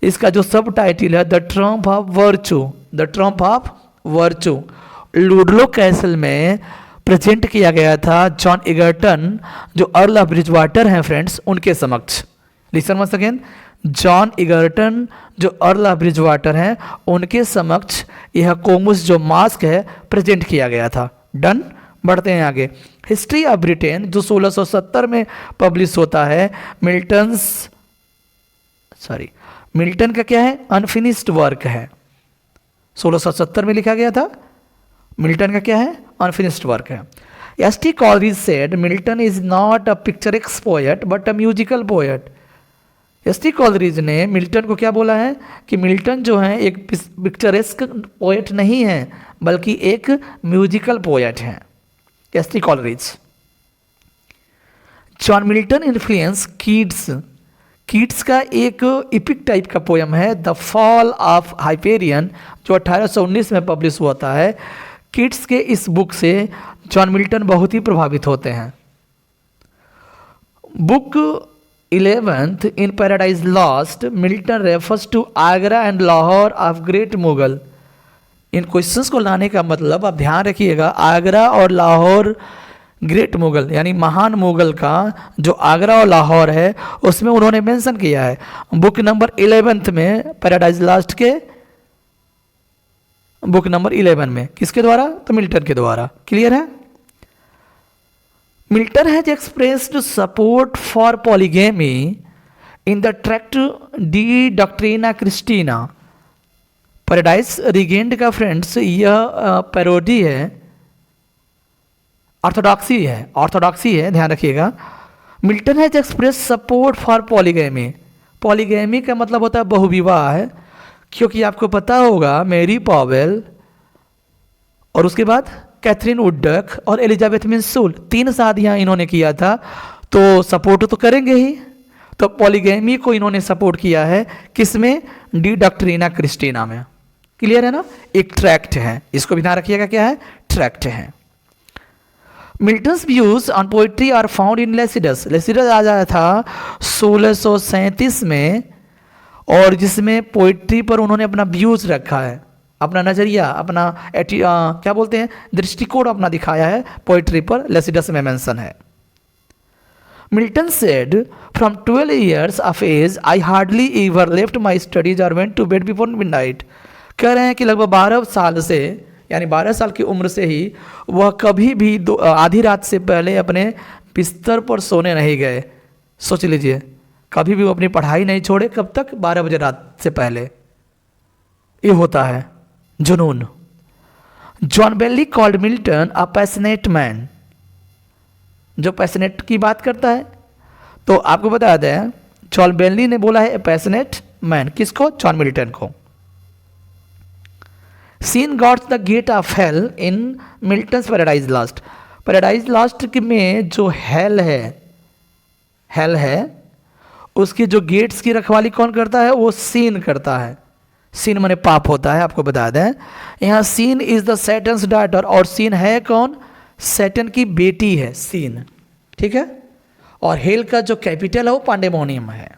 A: इसका जो सब टाइटिल है the Trump of virtue, the Trump of virtue Ludlow castle में प्रेजेंट किया गया था जॉन इगर्टन, जो अर्ल ऑफ ब्रिजवाटर हैं फ्रेंड्स, उनके समक्ष। लिसन वंस अगेन, जॉन इगर्टन जो अर्ल ऑफ ब्रिजवाटर हैं उनके समक्ष यह कोमोस जो मास्क है प्रेजेंट किया गया था। डन, बढ़ते हैं आगे। हिस्ट्री ऑफ ब्रिटेन जो 1670 में पब्लिश होता है। मिल्टन का क्या है? अनफिनिश्ड वर्क है, 1670 में लिखा गया था। मिल्टन का क्या है? अनफिनिश्ड वर्क है। S.T. Coleridge said Milton is not a picturesque poet but a musical poet. S.T. Coleridge ने मिल्टन को क्या बोला है कि मिल्टन जो है एक पिक्चरेस्क पोएट नहीं है बल्कि एक म्यूजिकल पोएट है. S.T. Coleridge. John Milton influence Keats का एक इपिक टाइप का पोयम है द फॉल ऑफ हाइपेरियन, जो 1819 में पब्लिश हुआ है. कीट्स के इस बुक से जॉन मिल्टन बहुत ही प्रभावित होते हैं. Book 11th in Paradise Lost Milton refers to Agra and Lahore of great Mughal. इन क्वेश्चंस को लाने का मतलब आप ध्यान रखिएगा, आगरा और लाहौर ग्रेट मुगल यानी महान मुगल का जो आगरा और लाहौर है उसमें उन्होंने मेंशन किया है. बुक नंबर 11th में पैराडाइज लॉस्ट के बुक नंबर 11 में किसके द्वारा, तो मिल्टन के द्वारा. क्लियर है. Milton has expressed support for polygamy in the tract De Doctrina Christiana. Paradise Regained का फ्रेंड्स यह पैरोडी है, ऑर्थोडॉक्सी है, ध्यान रखिएगा. Milton has express support for polygamy. Polygamy का मतलब होता है बहुविवाह है, क्योंकि आपको पता होगा मैरी पॉवेल और उसके बाद कैथरीन वुडक और एलिजाबेथ मिंसूल 3 शादियां इन्होंने किया था, तो सपोर्ट तो करेंगे ही. तो पॉलीगेमी को इन्होंने सपोर्ट किया है किसमें, डी डॉक्ट्रिना क्रिस्टीना में. क्लियर है ना. एक ट्रैक्ट है, इसको भी ध्यान रखिएगा, क्या है, ट्रैक्ट है. Milton's views on poetry are found in Lycidas. Lycidas आ जाया था 1637 में, और जिसमें पोइट्री पर उन्होंने अपना व्यूज रखा है, अपना नज़रिया, अपना क्या बोलते हैं, दृष्टिकोण अपना दिखाया है पोइट्री पर. लेसिडस में मेंशन है. Milton said from 12 years of age I hardly ever left my studies और went to bed before midnight. कह रहे हैं कि लगभग 12 साल से यानी 12 साल की उम्र से ही वह कभी भी आधी रात से पहले अपने बिस्तर पर सोने नहीं गए. सोच लीजिए, कभी भी वो अपनी पढ़ाई नहीं छोड़े, कब तक, 12 बजे रात से पहले. ये होता है जुनून. John Bailey called Milton a passionate man. जो पैशनेट की बात करता है, तो आपको बता दें जॉन बेली ने बोला है पैशनेट मैन. किसको, जॉन मिल्टन को. Sin guards the gate of hell in Milton's Paradise Lost. Paradise Lost में जो हेल है उसकी जो गेट्स की रखवाली कौन करता है, वो सीन करता है. सीन माने पाप होता है, आपको बता दें. यहाँ सीन इज द सैटन्स डॉटर, और सीन है कौन, सैटन की बेटी है सीन. ठीक है. और हेल का जो कैपिटल है वो पांडेमोनियम है.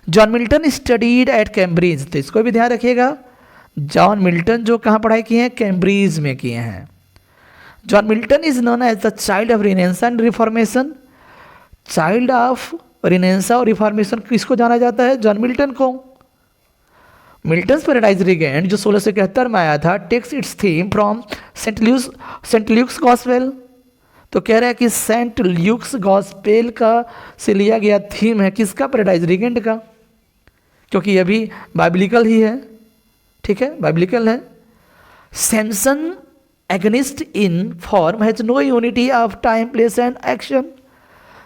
A: John Milton studied at Cambridge. तो इसको भी ध्यान रखिएगा, जॉन मिल्टन जो कहाँ पढ़ाई किए हैं, कैम्ब्रिज में किए हैं. John Milton is known as the child of Renaissance and Reformation. Child of Renaissance और रिफॉर्मेशन किसको जाना जाता है, जॉन मिल्टन को. मिल्टन्स पैराडाइज रिगेंड जो 1671 में आया था takes its theme from Saint Luke's gospel. तो कह रहा है कि सेंट ल्यूक्स गॉस्पेल का से लिया गया थीम है किसका, पैराडाइज रिगेंड का, क्योंकि यह भी बाइबलिकल ही है. ठीक है, बाइबलिकल है. Samson Agonistes in form has no unity of time place and action.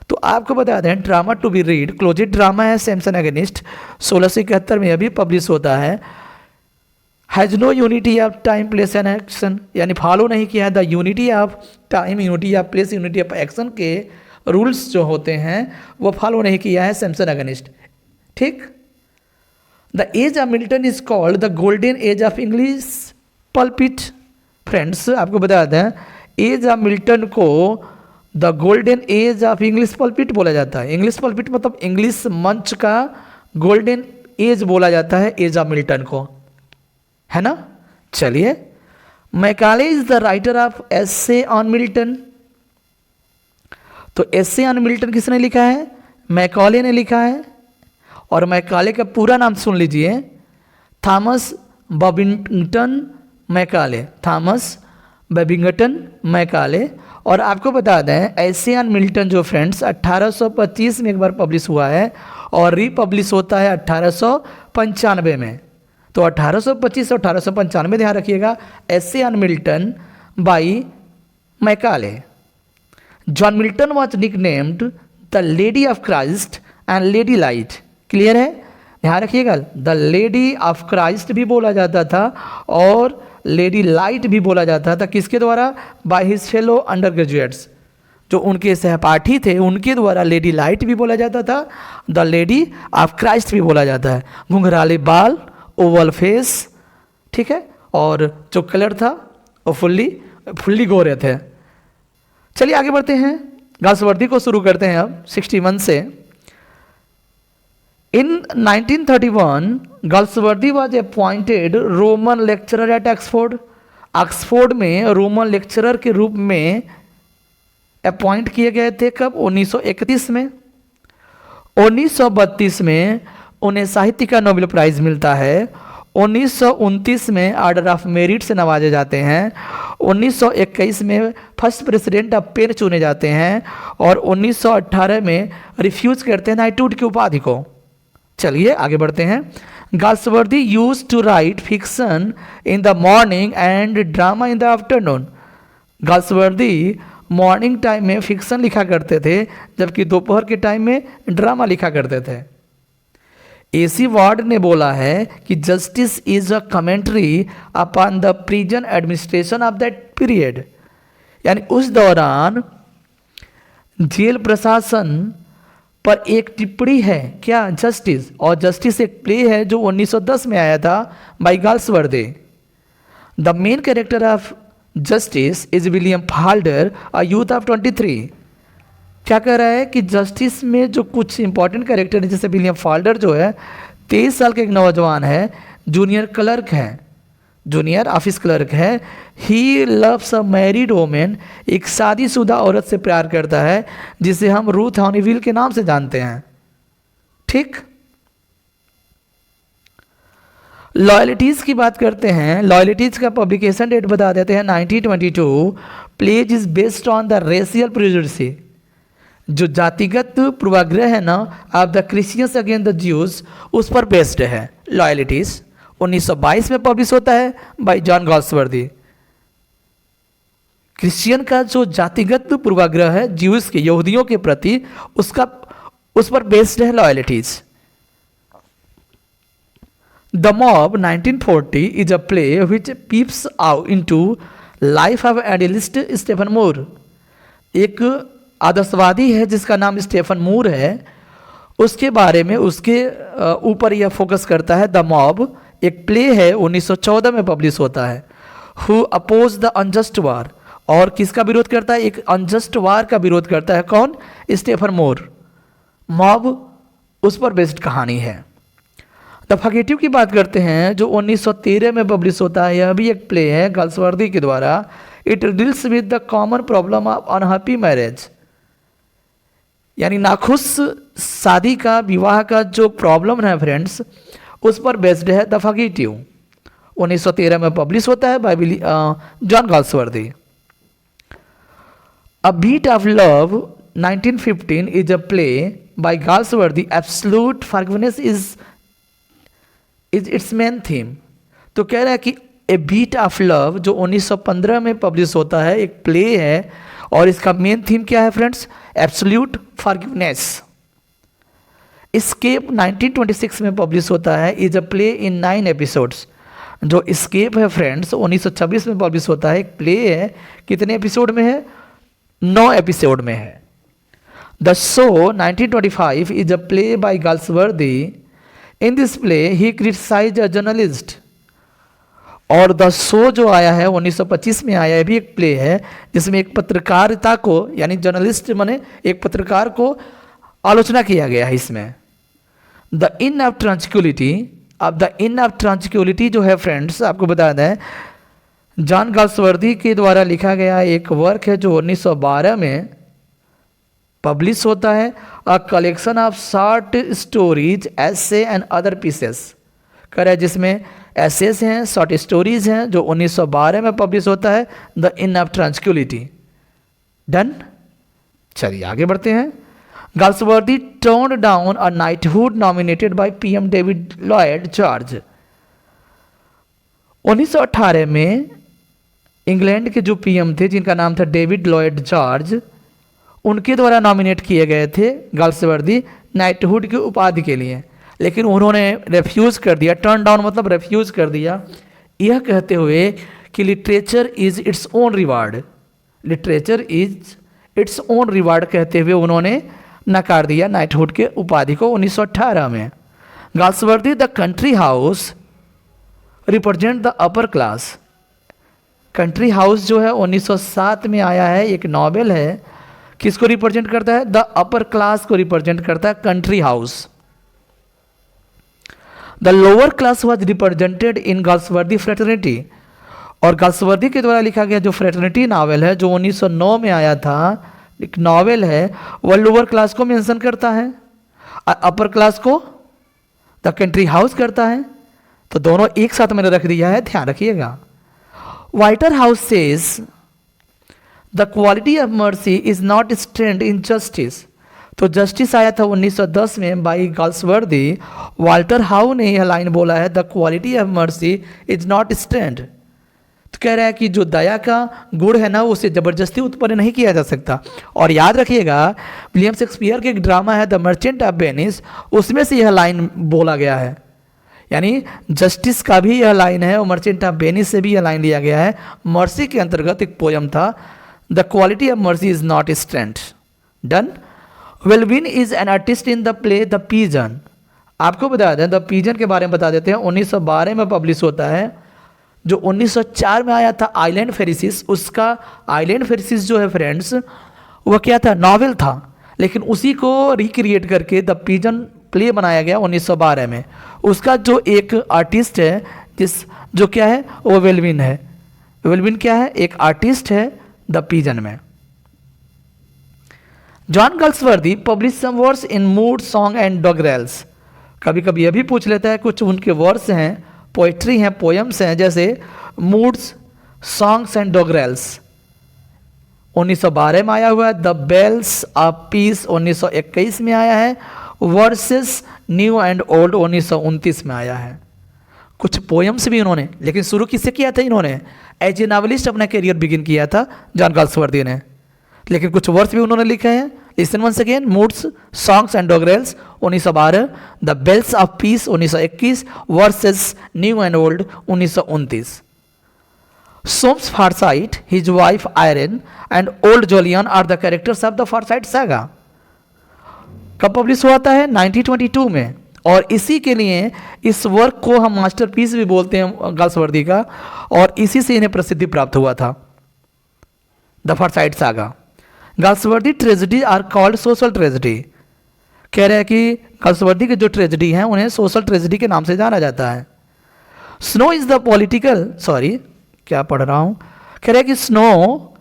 A: तो आपको बता दें drama to be read closet drama है सैमसन एगनिस्ट, 1671 में अभी पब्लिश होता है. Has no unity of time place and action, यानी फॉलो नहीं किया है the unity of time, unity of place, unity of action के रूल्स जो होते हैं वो फॉलो नहीं किया है सैमसन एगनिस्ट. ठीक. The age of Milton is called the golden age of English pulpit. Friends आपको बता दें एज ऑफ मिल्टन को the golden age of English pulpit बोला जाता है. इंग्लिश पल्पिट मतलब इंग्लिश मंच का गोल्डन एज बोला जाता है एज ऑफ मिल्टन को, है ना. चलिए, Macaulay is the writer of essay on Milton. तो एसे ऑन मिल्टन किसने लिखा है, मैकाले ने लिखा है. और मैकाले का पूरा नाम सुन लीजिए, Thomas Babington Macaulay. Thomas Babington Macaulay. और आपको बता दें एसे ऑन मिल्टन जो फ्रेंड्स 1825 में एक बार पब्लिश हुआ है और रीपब्लिश होता है 1895 में. तो 1825 और 1895 ध्यान रखिएगा. Essay on Milton by Macaulay. John Milton was nicknamed the lady of Christ and lady light. Clear है, ध्यान रखिएगा, द लेडी ऑफ क्राइस्ट भी बोला जाता था और लेडी लाइट भी बोला जाता था। किसके द्वारा? By his fellow under graduates, जो उनके सहपाठी थे उनके द्वारा लेडी लाइट भी बोला जाता था, द लेडी ऑफ क्राइस्ट भी बोला जाता है। घुंघराले बाल, ओवल फेस, ठीक है, और जो कलर था वो फुल्ली गोरे थे। चलिए आगे बढ़ते हैं, गाल्सवर्दी को शुरू करते हैं अब 61 से। इन 1931 Galsworthy was appointed Roman lecturer at Oxford. Oxford में रोमन लेक्चरर के रूप में अपॉइंट किए गए थे। कब? 1931 में। 1932 में उन्हें साहित्य का नोबेल प्राइज़ मिलता है। 1929 में ऑर्डर ऑफ मेरिट से नवाजे जाते हैं। 1921 में फर्स्ट प्रेसिडेंट ऑफ पेन चुने जाते हैं और 1918 में रिफ्यूज करते हैं नाइटहुड की उपाधि को। चलिए आगे बढ़ते हैं। Galsworthy used to write fiction in the morning and drama in the afternoon. Galsworthy morning time में फिक्शन लिखा करते थे, जबकि दोपहर के टाइम में ड्रामा लिखा करते थे। एसी वार्ड ने बोला है कि justice is a commentary upon the prison administration of that period, यानी उस दौरान जेल प्रशासन पर एक टिप्पणी है। क्या? जस्टिस। और जस्टिस एक प्ले है जो 1910 में आया था by Galsworthy. The main character of Justice is William Falder, a youth of 23। क्या कह रहा है कि जस्टिस में जो कुछ इंपॉर्टेंट कैरेक्टर है, जैसे विलियम फाल्डर जो है 23 साल के एक नौजवान है, जूनियर क्लर्क है, जूनियर ऑफिस क्लर्क है। He loves a married women, एक शादीशुदा औरत से प्यार करता है जिसे हम रूथ हॉनीविल के नाम से जानते हैं। ठीक, लॉयल्टीज की बात करते हैं। लॉयल्टीज का पब्लिकेशन डेट बता देते हैं 1922। Plays is based on the racial prejudice, जो जातिगत पूर्वाग्रह है ना of the Christians against the Jews, उस पर बेस्ड है लॉयल्टीज। 1922 में पब्लिश होता है बाय जॉन गाल्सवर्दी। क्रिश्चियन का जो जातिगत पूर्वाग्रह है ज्यूज के, यहूदियों के प्रति, उस पर बेस्ड है Loyalties. The mob 1940 is a play which peeps out into life of idealist Stephen More. एक आदर्शवादी है जिसका नाम स्टीफन मूर है, उसके बारे में, उसके ऊपर यह फोकस करता है। द मॉब एक प्ले है, 1914 में पब्लिश होता है। हु अपोज द अनजस्ट वार, और किसका विरोध करता है? एक अनजस्ट वार का विरोध करता है। कौन? स्टीफन मूर। मॉब उस पर बेस्ड कहानी है। द फगेटिव की बात करते हैं जो 1913 में पब्लिश होता है। यह भी एक प्ले है गाल्सवर्दी के द्वारा। It deals with the common problem of unhappy marriage, यानी नाखुश शादी का, विवाह का जो प्रॉब्लम है फ्रेंड्स, उस पर बेस्ड है द फगेटिव। 1913 में पब्लिश होता है by John Galsworthy. A bit of love 1915 is a play by Galsworthy. Absolute forgiveness is its main theme. तो कह रहा है कि ए बीट ऑफ लव जो 1915 में पब्लिश होता है, एक प्ले है, और इसका मेन थीम क्या है फ्रेंड्स? Absolute forgiveness. एस्केप 1926 में पब्लिश होता है, is a play in 9 episodes. जो एस्केप है फ्रेंड्स 1926 में पब्लिश होता है, एक प्ले है, कितने एपिसोड में है? 9 एपिसोड में है। The Show 1925 is a play by Galsworthy. In this play he criticise a journalist. और द शो जो आया है 1925 में आया है, भी एक प्ले है जिसमें एक पत्रकारिता को, यानी जर्नलिस्ट माने एक पत्रकार को आलोचना किया गया है इसमें। द इन ऑफ ट्रांसक्यूलिटी, अब द इन ऑफ ट्रांसक्यूलिटी जो है फ्रेंड्स, आपको बता दें जॉन गाल्सवर्दी के द्वारा लिखा गया एक वर्क है जो 1912 में पब्लिश होता है। A collection of short stories, essay and other pieces कर है, जिसमें एसेस हैं, शॉर्ट स्टोरीज हैं, जो 1912 में पब्लिश होता है। The Inn of Tranquillity. Done. चलिए आगे बढ़ते हैं। Galsworthy turned down a knighthood nominated by PM David Lloyd George. 1918 में इंग्लैंड के जो पीएम थे जिनका नाम था डेविड लॉयड जॉर्ज, उनके द्वारा नॉमिनेट किए गए थे गाल्सवर्दी नाइटहुड की उपाधि के लिए, लेकिन उन्होंने रेफ्यूज़ कर दिया। टर्न डाउन मतलब रेफ्यूज़ कर दिया, यह कहते हुए कि literature is its own reward, literature is its own reward कहते हुए उन्होंने नकार दिया नाइटहुड के उपाधि को 1918 में। Galsworthy the country house represent the upper class, country house जो है 1907 में आया है, एक नॉवेल है, किसको रिप्रेजेंट करता है? द अपर क्लास को रिप्रेजेंट करता है country house. The lower class was represented in Galsworthy fraternity, और गाल्सवर्दी के द्वारा लिखा गया जो फ्रेटर्निटी नावल है जो 1909 में आया था, एक नॉवेल है, वह लोअर क्लास को मेंशन करता है और अपर क्लास को द कंट्री हाउस करता है। तो दोनों एक साथ मैंने रख दिया है, ध्यान रखिएगा। Whiter house says the quality of mercy is not strained in Justice, तो जस्टिस आया था 1910 में बाई गाल्सवर्दी। वाल्टर हाउ ने यह लाइन बोला है, the quality of mercy is not strained, तो कह रहा है कि जो दया का गुण है ना उसे ज़बरदस्ती उत्पन्न नहीं किया जा सकता। और याद रखिएगा विलियम शेक्सपियर के एक ड्रामा है द मर्चेंट ऑफ वेनिस, उसमें से यह लाइन बोला गया है, यानी जस्टिस का भी यह लाइन है और मर्चेंट ऑफ वेनिस से भी यह लाइन लिया गया है। मर्सी के अंतर्गत एक पोयम था, the quality of mercy is not strength. Done. Wellwyn is an artist in the play the Pigeon, आपको बता दें द पीजन के बारे में बता देते हैं, 1912 में पब्लिश होता है। जो 1904 में आया था आइलैंड फेरिसिस, उसका आइलैंड फेरिसिस जो है फ्रेंड्स वह क्या था? नॉवेल था, लेकिन उसी को रिक्रिएट करके द पीजन प्ले बनाया गया 1912 में। उसका जो एक आर्टिस्ट है जो क्या है वो वेलविन है। वेलविन क्या है? एक आर्टिस्ट है द पीजन में। John Galsworthy publish some verse in mood song and doggerels, कभी कभी यह भी पूछ लेता है कुछ उनके वर्स हैं, पोइट्री हैं, पोएम्स हैं, जैसे मूड्स सॉन्ग्स एंड डॉगरेल्स 1912 में आया हुआ है। द बेल्स ऑफ पीस 1921 में आया है। वर्सेस न्यू एंड ओल्ड 1929 में आया है। कुछ पोएम्स भी उन्होंने, लेकिन शुरू किससे किया था? इन्होंने एज ए नॉवेलिस्ट अपना करियर बिगिन किया था जॉन गाल्सवर्दी ने, लेकिन कुछ वर्स भी उन्होंने लिखे हैं। Listen once again, moods songs and doggerels 1912, the Bells of Peace 1921, verses new and old 1929। Soames Forsyte, his wife Irene and old Jolyon are the characters of the Forsyte Saga. कब publish हुआ था? 1922 में, और इसी के लिए इस work को हम मास्टरपीस भी बोलते हैं गाल्सवर्दी का, और इसी से इन्हें प्रसिद्धि प्राप्त हुआ था the Forsyte Saga. Galsworthy tragedy are called social tragedy, कह रहे हैं कि गाल्सवर्दी के जो ट्रेजेडी हैं उन्हें सोशल ट्रेजेडी के नाम से जाना जाता है। Snow is the political, sorry क्या पढ़ रहा हूँ, कह रहे हैं कि snow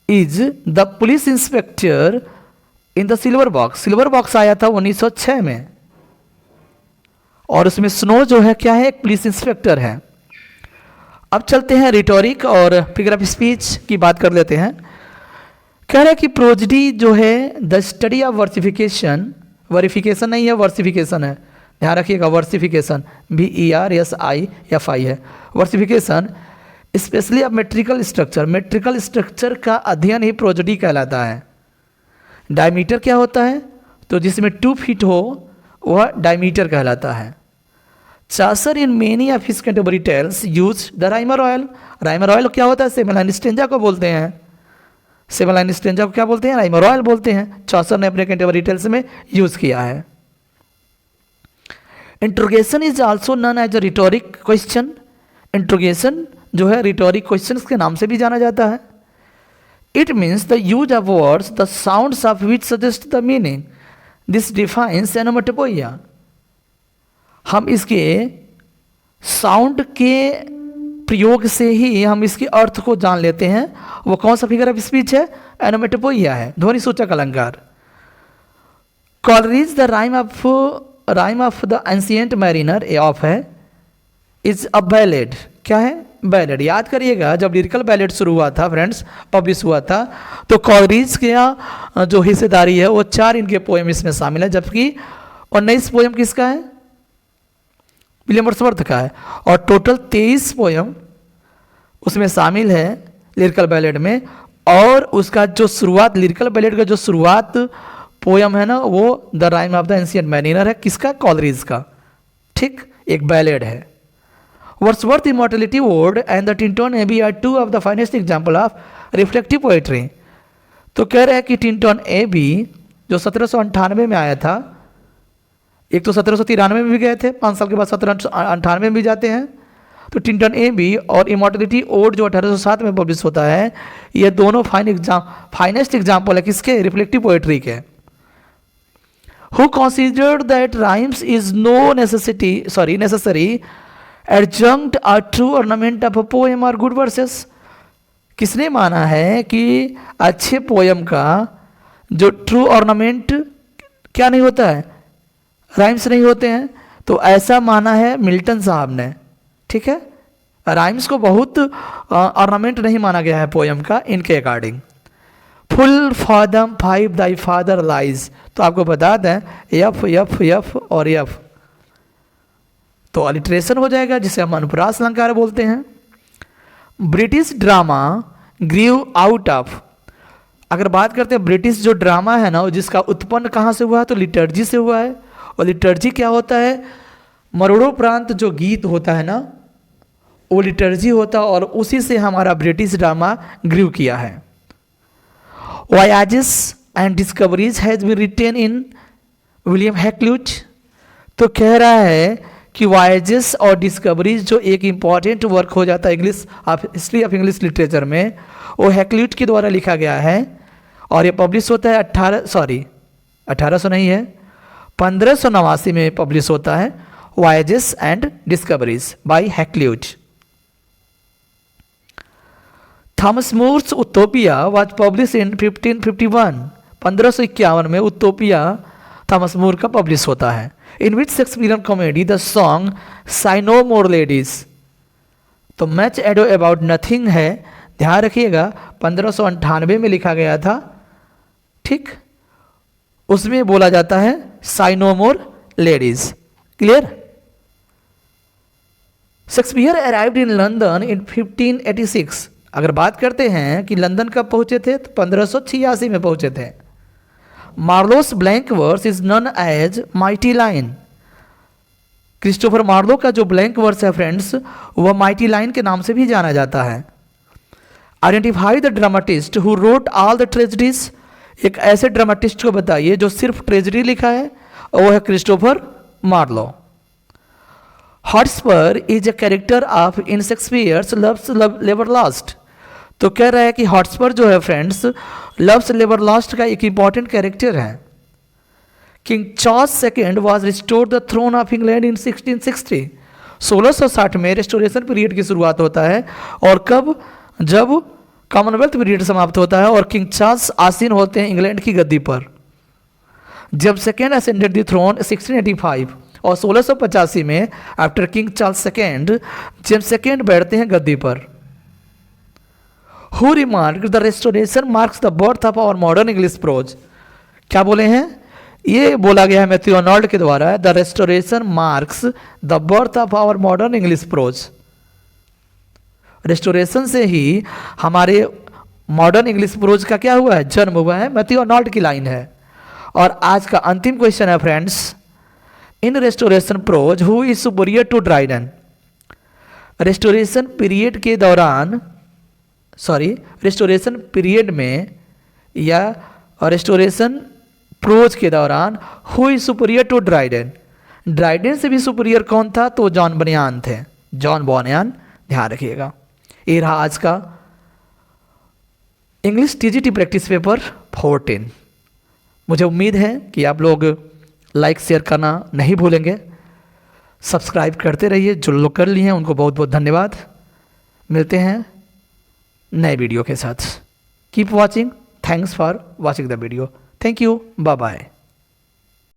A: is the police inspector in the silver box. Silver box आया था 1906 में, और उसमें स्नो जो है क्या है? एक पुलिस इंस्पेक्टर है। अब चलते हैं रिटोरिक और फिगर ऑफ स्पीच की बात कर लेते हैं। कह रहे हैं कि प्रोजेडी जो है the study of versification, verification नहीं है वर्सिफिकेशन है, ध्यान रखिएगा, वर्सिफिकेशन VERSIFI है। Versification specially of metrical structure, metrical structure का अध्ययन ही प्रोजेडी कहलाता है। डायमीटर क्या होता है? तो जिसमें 2 फीट हो वह डायमीटर कहलाता है। Chaucer in many of his contemporary tales use the rhyme royal. Rhyme royal क्या होता है? सेमिलाइन स्टेंजा को बोलते हैं। सेमिलाइन स्टेंजा को क्या बोलते हैं? राइमर ऑयल बोलते हैं। चासर ने अपने कंटेम्परेरी टेल्स में यूज किया है। Interrogation is also known as a rhetoric question. Interrogation जो है रिटोरिक क्वेश्चन के नाम से भी जाना जाता है। It means the use of words the sounds of which suggest the meaning, this defines onomatopoeia. हम इसके साउंड के प्रयोग से ही हम इसके अर्थ को जान लेते हैं। वो कौन सा फिगर ऑफ स्पीच है? एनोमेटोपोइया है, ध्वनि सूचक अलंकार। Coleridge the Rime of the Ancient mariner, A of है, इज अ बैलेड। क्या है? बैलेड। याद करिएगा जब लिरिकल बैलेड शुरू हुआ था फ्रेंड्स, पब्लिश हुआ था, तो कॉलरीज के जो हिस्सेदारी है वो 4 इनके पोएम इसमें शामिल है, जबकि 19 पोएम किसका है? विलियम वर्ड्सवर्थ का है। और टोटल 23 पोएम उसमें शामिल है लिरिकल बैलेड में, और उसका जो शुरुआत, लिरिकल बैलेड का जो शुरुआत पोयम है ना, वो the Rime of the Ancient Mariner है। किसका? कॉलरिज का। ठीक, एक बैलेड है। Wordsworth Immortality Ode and the Tintern Abbey are two of the finest example of reflective poetry. तो कह रहे हैं कि टिंटन एबी जो 1798 में आया था, एक तो 1793 में भी गए थे, 5 साल के बाद 1798 में भी जाते हैं। तो टिंटन एबी और इमॉर्टलिटी ओड जो 1807 में पब्लिश होता है, ये दोनों फाइनेस्ट एग्जाम्पल है किसके? रिफ्लेक्टिव पोएट्री के। Who considered that rhymes is no necessary adjunct or true ornament of a poem or good verses? किसने माना है कि अच्छे पोयम का जो ट्रू ऑर्नामेंट क्या नहीं होता है? राइम्स नहीं होते हैं। तो ऐसा माना है मिल्टन साहब ने। ठीक है, राइम्स को बहुत ऑर्नामेंट नहीं माना गया है पोयम का, इनके according. Full fathom five thy father lies, तो आपको बता दें यफ यफ यफ और यफ, तो अलिट्रेशन हो जाएगा, जिसे हम अनुप्रास अलंकार बोलते हैं। British drama grew out of, अगर बात करते हैं ब्रिटिश जो ड्रामा है ना, जिसका उत्पन्न कहाँ से हुआ है? तो लिटर्जी से हुआ है। और लिटर्जी क्या होता है? मरणोपरांत जो गीत होता है ना, वो लिटर्जी होता है, और उसी से हमारा ब्रिटिश ड्रामा ग्रीव किया है। Voyages and discoveries has been written in William Hakluyt. तो कह रहा है कि वॉयजेस और डिस्कवरीज जो एक इम्पॉर्टेंट वर्क हो जाता है हिस्ट्री ऑफ इंग्लिश लिटरेचर में, वो हैक्ल्यूज के द्वारा लिखा गया है। और ये पब्लिश होता है 1800 नहीं है, 1589 में पब्लिश होता है, voyages and discoveries by Hakluyt. Thomas More's Utopia was publish in 1551, 1551 में उटोपिया थॉमस मूर का पब्लिश होता है। In which Shakespearean comedy the song sigh no more ladies, तो मैच एडो अबाउट नथिंग है, ध्यान रखिएगा 1598 में लिखा गया था। ठीक, उसमें बोला जाता है sigh no more ladies. Clear? Shakespeare arrived in London in 1586। अगर बात करते हैं कि लंदन कब पहुंचे थे, तो 1586 में पहुंचे थे। Marlowe's blank verse is known as mighty line. Christopher Marlowe का जो ब्लैंक वर्स है फ्रेंड्स, वह माइटी लाइन के नाम से भी जाना जाता है। Identify the dramatist who wrote all the tragedies. एक ऐसे ड्रामाटिस्ट को बताइए जो सिर्फ ट्रेजेडी लिखा है, और वह है Christopher Marlowe. Hotspur is a character of in Shakespeare's Love's लेवर लास्ट। तो कह रहा है कि हॉटस्पर जो है फ्रेंड्स, लव्स लेवर लास्ट का एक इंपॉर्टेंट कैरेक्टर है। King Charles second was restored the throne of England in 1660। 1660 में रेस्टोरेशन पीरियड की शुरुआत होता है, और कब? जब कॉमनवेल्थ पीरियड समाप्त होता है और किंग चार्ल्स आसीन होते हैं इंग्लैंड की गद्दी पर। जब सेकेंड असेंडेड द थ्रोन 1685, और 1685 में after King Charles second, James second बैठते हैं गद्दी पर। Who remarked the restoration marks the birth of our modern English prose. क्या बोले हैं? ये बोला गया है मैथ्यू अर्नोल्ड के द्वारा, the restoration marks the birth of our modern English prose. Restoration से ही हमारे मॉडर्न इंग्लिश प्रोज का क्या हुआ है? जन्म हुआ है। मैथ्यू अर्नोल्ड की लाइन है। और आज का अंतिम क्वेश्चन है friends, in restoration prose who is superior to Dryden. Restoration period के दौरान, रेस्टोरेशन पीरियड में या रेस्टोरेशन प्रोज के दौरान who is superior to Dryden. Dryden से भी सुपीरियर कौन था? तो जॉन बनियान थे, जॉन बनियान। ध्यान रखिएगा। ये रहा आज का इंग्लिश टीजीटी प्रैक्टिस पेपर 14। मुझे उम्मीद है कि आप लोग लाइक शेयर करना नहीं भूलेंगे, सब्सक्राइब करते रहिए। जो लोग कर लिए हैं उनको बहुत बहुत धन्यवाद। मिलते हैं नए वीडियो के साथ। Keep watching. Thanks for watching the video. Thank you. Bye bye.